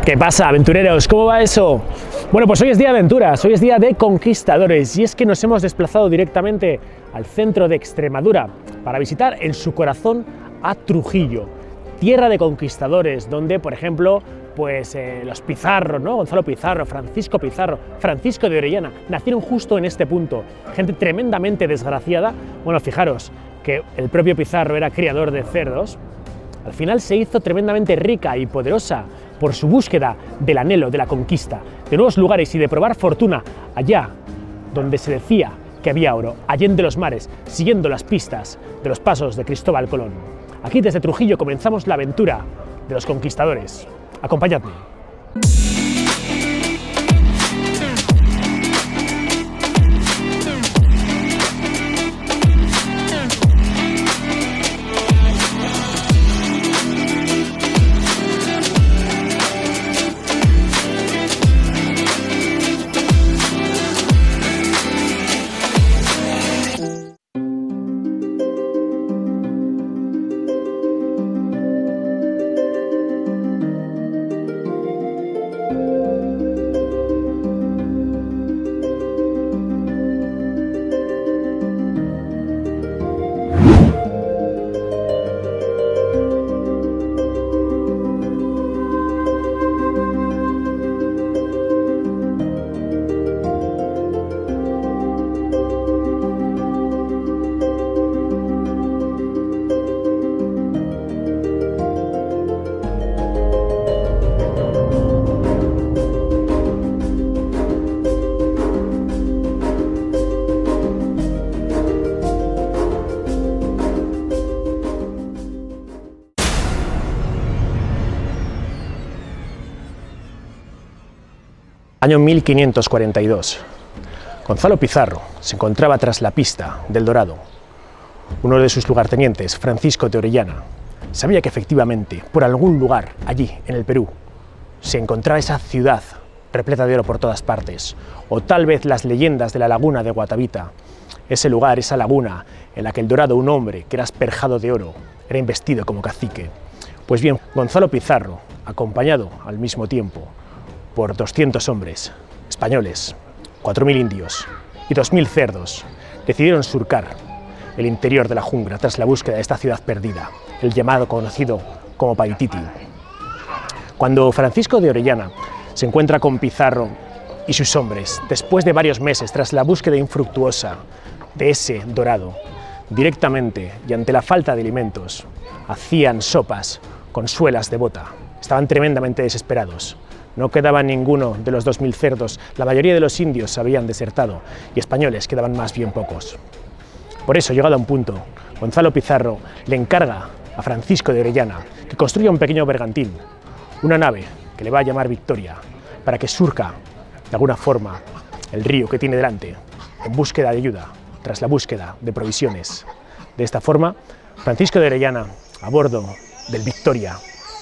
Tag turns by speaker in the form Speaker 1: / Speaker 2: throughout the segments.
Speaker 1: ¿Qué pasa, aventureros? ¿Cómo va eso? Bueno, pues hoy es día de aventuras, hoy es día de conquistadores y es que nos hemos desplazado directamente al centro de Extremadura para visitar en su corazón a Trujillo, tierra de conquistadores, donde, por ejemplo, pues los Pizarro, ¿no? Gonzalo Pizarro, Francisco Pizarro, Francisco de Orellana, nacieron justo en este punto, gente tremendamente desgraciada. Bueno, fijaros que el propio Pizarro era criador de cerdos. Al final se hizo tremendamente rica y poderosa por su búsqueda del anhelo, de la conquista, de nuevos lugares y de probar fortuna allá donde se decía que había oro, allende los mares, siguiendo las pistas de los pasos de Cristóbal Colón. Aquí desde Trujillo comenzamos la aventura de los conquistadores. Acompañadme. Año 1542. Gonzalo Pizarro se encontraba tras la pista del Dorado. Uno de sus lugartenientes, Francisco de Orellana, sabía que efectivamente, por algún lugar allí, en el Perú, se encontraba esa ciudad repleta de oro por todas partes, o tal vez las leyendas de la laguna de Guatavita, ese lugar, esa laguna en la que el Dorado, un hombre que era asperjado de oro, era investido como cacique. Pues bien, Gonzalo Pizarro, acompañado al mismo tiempo por 200 hombres españoles, 4.000 indios y 2.000 cerdos, decidieron surcar el interior de la jungla tras la búsqueda de esta ciudad perdida, el llamado conocido como Paititi. Cuando Francisco de Orellana se encuentra con Pizarro y sus hombres, después de varios meses tras la búsqueda infructuosa de ese dorado, directamente y ante la falta de alimentos, hacían sopas con suelas de bota. Estaban tremendamente desesperados. No quedaba ninguno de los 2.000 cerdos, la mayoría de los indios habían desertado y españoles quedaban más bien pocos. Por eso, llegado a un punto, Gonzalo Pizarro le encarga a Francisco de Orellana que construya un pequeño bergantín, una nave que le va a llamar Victoria, para que surca de alguna forma el río que tiene delante, en búsqueda de ayuda, tras la búsqueda de provisiones. De esta forma, Francisco de Orellana, a bordo del Victoria,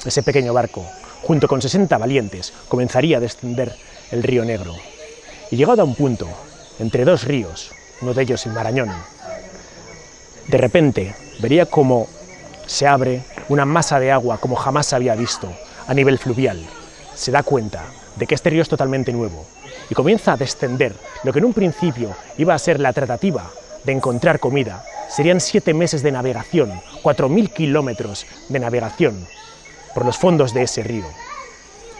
Speaker 1: ese pequeño barco, junto con 60 valientes, comenzaría a descender el río Negro. Y llegado a un punto, entre dos ríos, uno de ellos el Marañón, de repente vería cómo se abre una masa de agua como jamás había visto a nivel fluvial. Se da cuenta de que este río es totalmente nuevo y comienza a descender lo que en un principio iba a ser la tratativa de encontrar comida. Serían 7 meses de navegación, 4.000 kilómetros de navegación por los fondos de ese río.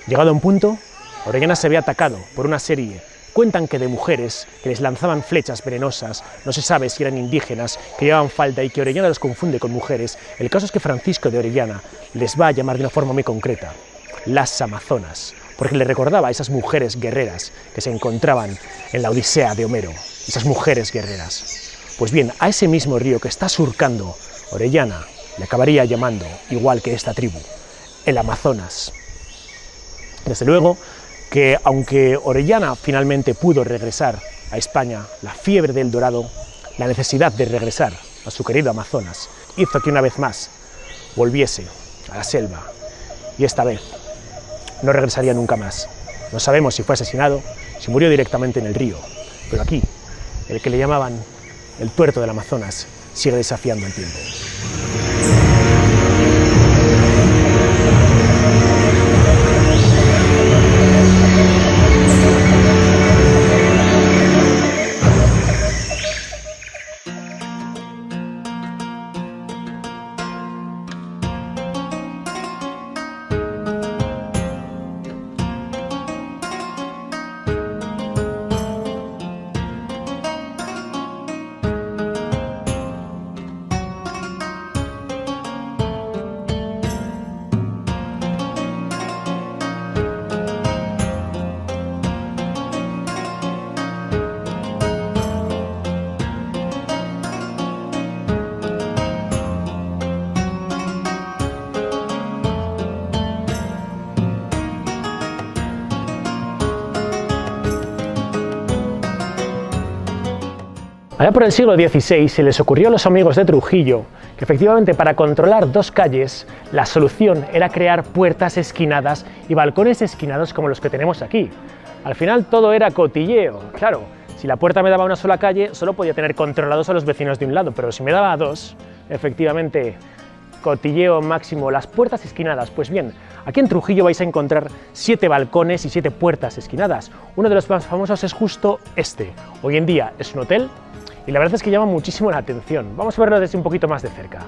Speaker 1: Llegado a un punto, Orellana se ve atacado por una serie, cuentan que de mujeres que les lanzaban flechas venenosas, no se sabe si eran indígenas, que llevaban falda y que Orellana los confunde con mujeres. El caso es que Francisco de Orellana les va a llamar de una forma muy concreta, las amazonas, porque le recordaba a esas mujeres guerreras que se encontraban en la Odisea de Homero, esas mujeres guerreras. Pues bien, a ese mismo río que está surcando Orellana le acabaría llamando, igual que esta tribu, el Amazonas. Desde luego que aunque Orellana finalmente pudo regresar a España, la fiebre del Dorado, la necesidad de regresar a su querido Amazonas, hizo que una vez más volviese a la selva y esta vez no regresaría nunca más. No sabemos si fue asesinado, si murió directamente en el río, pero aquí el que le llamaban el tuerto del Amazonas sigue desafiando el tiempo. Allá por el siglo XVI se les ocurrió a los amigos de Trujillo que efectivamente para controlar dos calles la solución era crear puertas esquinadas y balcones esquinados como los que tenemos aquí. Al final todo era cotilleo, claro, si la puerta me daba a una sola calle solo podía tener controlados a los vecinos de un lado, pero si me daba a dos, efectivamente cotilleo máximo, las puertas esquinadas. Pues bien, aquí en Trujillo vais a encontrar 7 balcones y 7 puertas esquinadas. Uno de los más famosos es justo este. Hoy en día es un hotel y la verdad es que llama muchísimo la atención. Vamos a verlo desde un poquito más de cerca.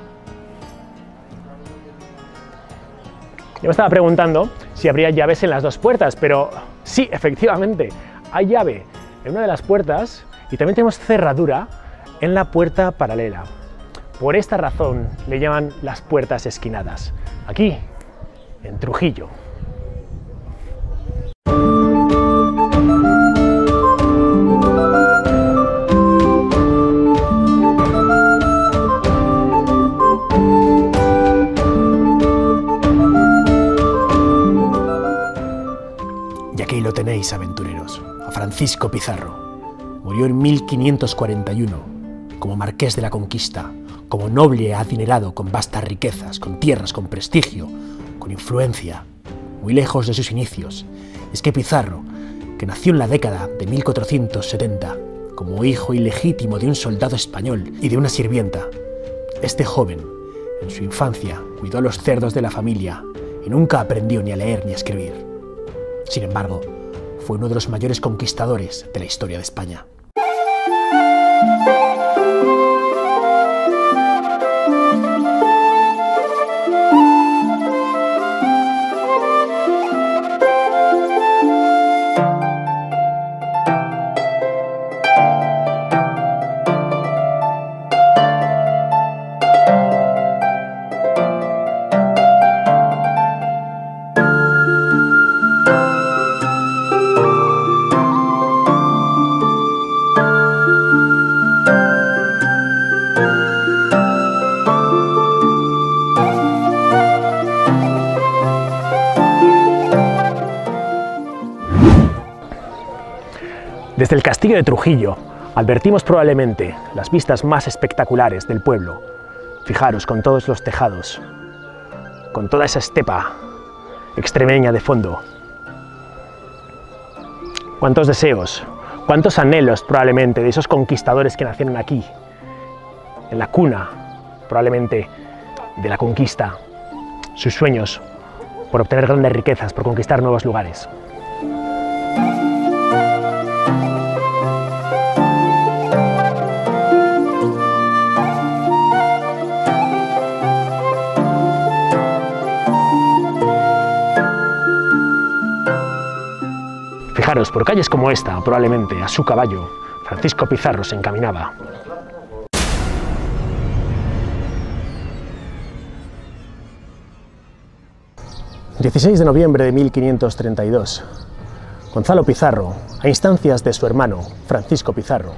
Speaker 1: Yo me estaba preguntando si habría llaves en las dos puertas, pero sí, efectivamente, hay llave en una de las puertas y también tenemos cerradura en la puerta paralela. Por esta razón le llaman las puertas esquinadas, aquí, en Trujillo. Y aquí lo tenéis, aventureros, a Francisco Pizarro. Murió en 1541, como marqués de la Conquista, como noble adinerado con vastas riquezas, con tierras, con prestigio, con influencia, muy lejos de sus inicios. Es que Pizarro, que nació en la década de 1470, como hijo ilegítimo de un soldado español y de una sirvienta, este joven, en su infancia, cuidó a los cerdos de la familia y nunca aprendió ni a leer ni a escribir. Sin embargo, fue uno de los mayores conquistadores de la historia de España. Desde el castillo de Trujillo advertimos probablemente las vistas más espectaculares del pueblo. Fijaros, con todos los tejados, con toda esa estepa extremeña de fondo. Cuántos deseos, cuántos anhelos probablemente de esos conquistadores que nacieron aquí, en la cuna probablemente de la conquista, sus sueños por obtener grandes riquezas, por conquistar nuevos lugares. Fijaros, por calles como esta, probablemente a su caballo, Francisco Pizarro se encaminaba. El 16 de noviembre de 1532, Gonzalo Pizarro, a instancias de su hermano Francisco Pizarro,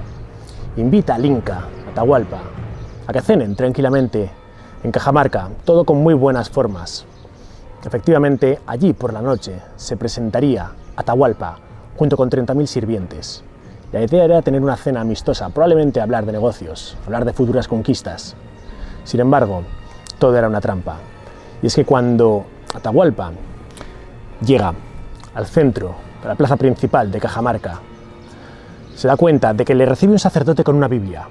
Speaker 1: invita al Inca Atahualpa a que cenen tranquilamente en Cajamarca, todo con muy buenas formas. Efectivamente, allí por la noche se presentaría Atahualpa junto con 30.000 sirvientes. La idea era tener una cena amistosa, probablemente hablar de negocios, hablar de futuras conquistas. Sin embargo, todo era una trampa. Y es que cuando Atahualpa llega al centro de la plaza principal de Cajamarca, se da cuenta de que le recibe un sacerdote con una Biblia,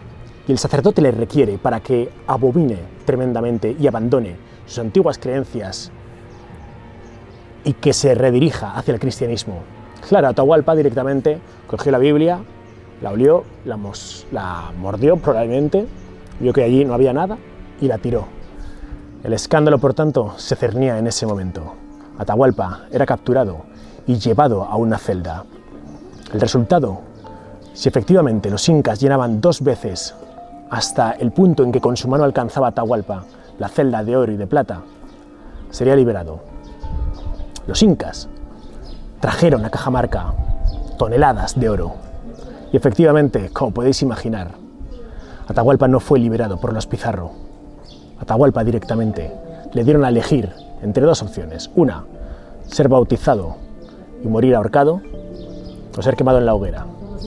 Speaker 1: y el sacerdote le requiere para que abomine tremendamente y abandone sus antiguas creencias y que se redirija hacia el cristianismo. Claro, Atahualpa directamente cogió la Biblia, la olió, la mordió probablemente, vio que allí no había nada y la tiró. El escándalo, por tanto, se cernía en ese momento. Atahualpa era capturado y llevado a una celda. El resultado, si efectivamente los incas llenaban 2 veces hasta el punto en que con su mano alcanzaba Atahualpa la celda de oro y de plata, sería liberado. Los incas trajeron a Cajamarca toneladas de oro y efectivamente, como podéis imaginar, Atahualpa no fue liberado por los Pizarro. Atahualpa directamente le dieron a elegir entre 2 opciones. Una, ser bautizado y morir ahorcado, o ser quemado en la hoguera.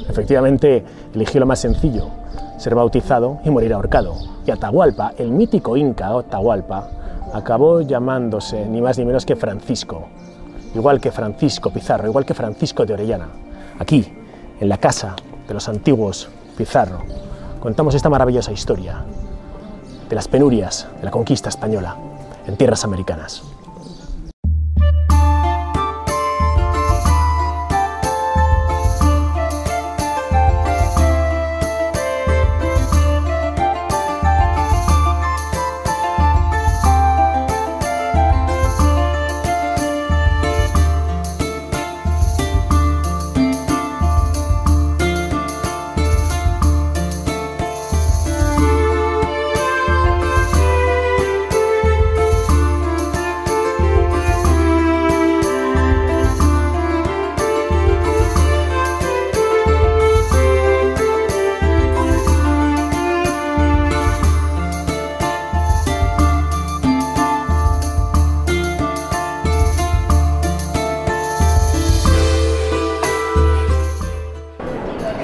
Speaker 1: Efectivamente, eligió lo más sencillo, ser bautizado y morir ahorcado. Y Atahualpa, el mítico inca Atahualpa, acabó llamándose ni más ni menos que Francisco, igual que Francisco Pizarro, igual que Francisco de Orellana. Aquí, en la casa de los antiguos Pizarro, contamos esta maravillosa historia de las penurias de la conquista española en tierras americanas.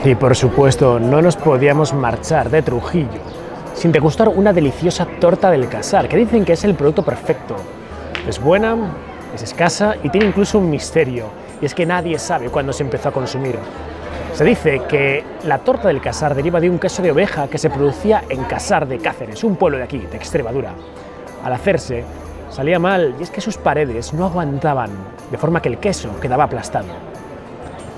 Speaker 1: Y por supuesto, no nos podíamos marchar de Trujillo sin degustar una deliciosa torta del Casar, que dicen que es el producto perfecto. Es buena, es escasa y tiene incluso un misterio, y es que nadie sabe cuándo se empezó a consumir. Se dice que la torta del Casar deriva de un queso de oveja que se producía en Casar de Cáceres, un pueblo de aquí, de Extremadura. Al hacerse, salía mal, y es que sus paredes no aguantaban, de forma que el queso quedaba aplastado.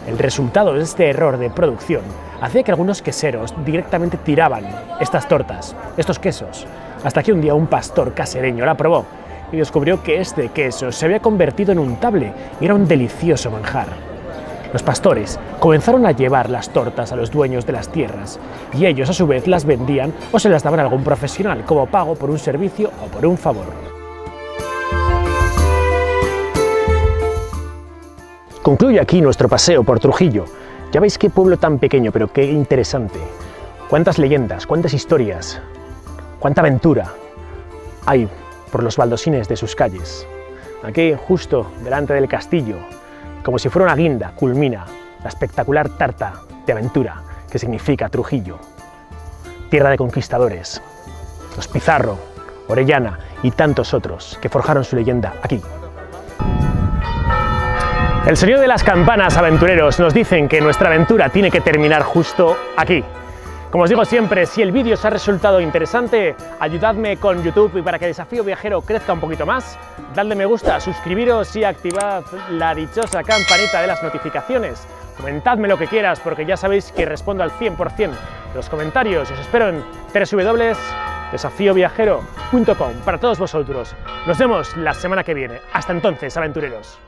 Speaker 1: El resultado de este error de producción hacía que algunos queseros directamente tiraban estas tortas, estos quesos, hasta que un día un pastor casereño la probó y descubrió que este queso se había convertido en untable y era un delicioso manjar. Los pastores comenzaron a llevar las tortas a los dueños de las tierras y ellos a su vez las vendían o se las daban a algún profesional como pago por un servicio o por un favor. Concluye aquí nuestro paseo por Trujillo. Ya veis qué pueblo tan pequeño, pero qué interesante. Cuántas leyendas, cuántas historias, cuánta aventura hay por los baldosines de sus calles. Aquí, justo delante del castillo, como si fuera una guinda, culmina la espectacular tarta de aventura que significa Trujillo. Tierra de conquistadores, los Pizarro, Orellana y tantos otros que forjaron su leyenda aquí. El sonido de las campanas, aventureros, nos dicen que nuestra aventura tiene que terminar justo aquí. Como os digo siempre, si el vídeo os ha resultado interesante, ayudadme con YouTube y para que Desafío Viajero crezca un poquito más, dadle me gusta, suscribiros y activad la dichosa campanita de las notificaciones. Comentadme lo que quieras porque ya sabéis que respondo al 100% de los comentarios. Os espero en www.desafioviajero.com para todos vosotros. Nos vemos la semana que viene. Hasta entonces, aventureros.